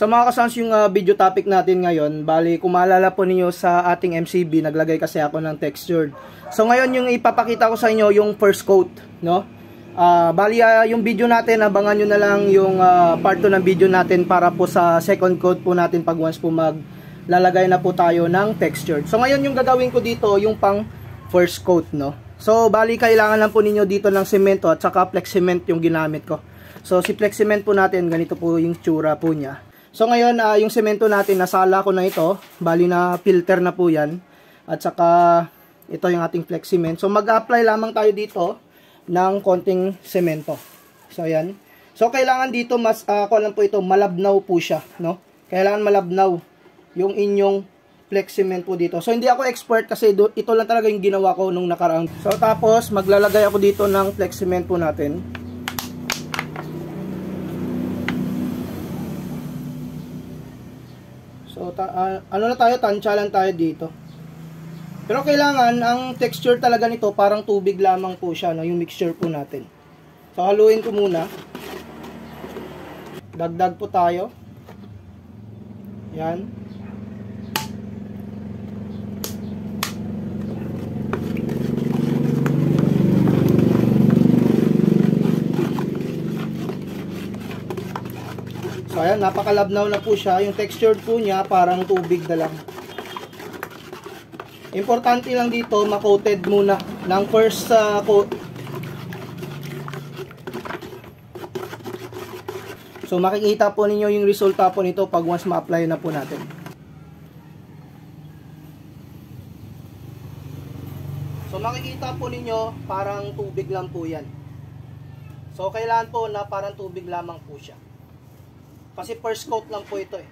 Sa mga kasans yung video topic natin ngayon, bali kung maalala po ninyo sa ating MCB, naglagay kasi ako ng textured. So ngayon yung ipapakita ko sa inyo yung first coat, no? Bali yung video natin, abangan nyo na lang yung part 2 ng video natin para po sa second coat po natin pag once po maglalagay na po tayo ng textured. So ngayon yung gagawin ko dito, yung pang first coat, no? So bali kailangan lang po ninyo dito ng semento at saka flex cement yung ginamit ko. So si flex cement po natin, ganito po yung tsura po niya. So ngayon, yung semento natin, nasala ko na ito. Bali na filter na po yan. At saka, ito yung ating flex cement. So mag-apply lamang tayo dito ng konting semento. So ayan. So kailangan dito, alam po ito, malabnaw po siya. No? Kailangan malabnaw yung inyong flex cement po dito. So hindi ako expert kasi ito lang talaga yung ginawa ko nung nakaraan. So tapos, maglalagay ako dito ng flex cement po natin. So, ano na tayo, tansya lang tayo dito. Pero kailangan, ang texture talaga nito, parang tubig lamang po siya, no? Yung mixture po natin. So, haluin ko muna. Dagdag po tayo. Yan. So ayan, napakalabnaw na po siya. Yung texture po niya parang tubig na lang. Importante lang dito, ma-coated muna ng first coat. So makikita po ninyo yung resulta po nito pag once ma-apply na po natin. So makikita po ninyo parang tubig lang po yan. So kailangan po na parang tubig lamang po siya. Kasi first coat lang po ito eh.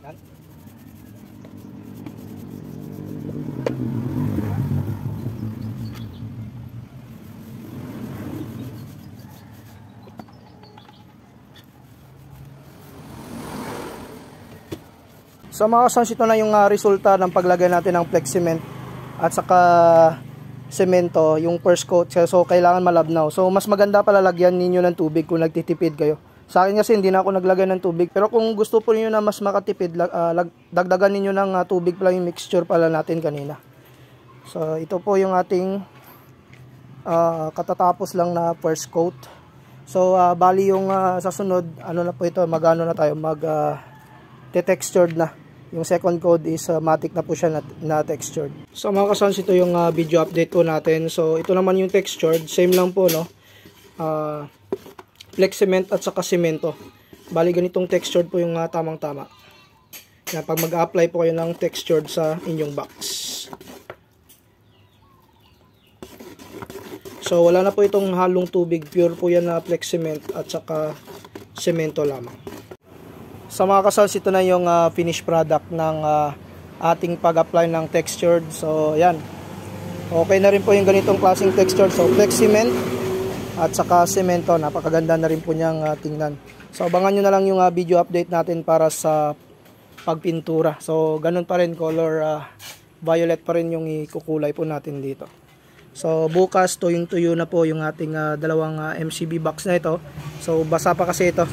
Yan. So mga kasans, ito na yung resulta ng paglagay natin ng flex cement at saka semento, yung first coat. So kailangan malabnaw. So mas maganda pala lagyan ninyo ng tubig kung nagtitipid kayo. Sa akin kasi hindi na ako naglagay ng tubig, pero kung gusto po niyo na mas makatipid, dagdagan niyo ng tubig pala yung mixture pala natin kanina. So ito po yung ating katatapos lang na first coat. So bali yung sa sunod, ano na po ito, magano na tayo, textured na. Yung second coat is matic na po siya na textured. So mga kasans, ito yung video update po natin. So ito naman yung textured, same lang po, no? Flex cement at saka semento. Bali ganitong textured po yung tamang tama. Yan, pag mag-apply po kayo ng textured sa inyong box. So wala na po itong halong tubig, pure po yan na flex cement at saka semento lamang. So mga kasals, ito na yung finished product ng ating pag-apply ng textured. So yan, okay na rin po yung ganitong klaseng textured. So flex cement at saka semento, napakaganda na rin po niyang tingnan. So abangan nyo na lang yung video update natin para sa pagpintura. So ganun pa rin, color violet pa rin yung ikukulay po natin dito. So bukas tuyong-tuyo na po yung ating dalawang MCB box na ito. So basa pa kasi ito.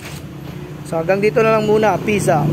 So hanggang dito na lang muna. Peace out.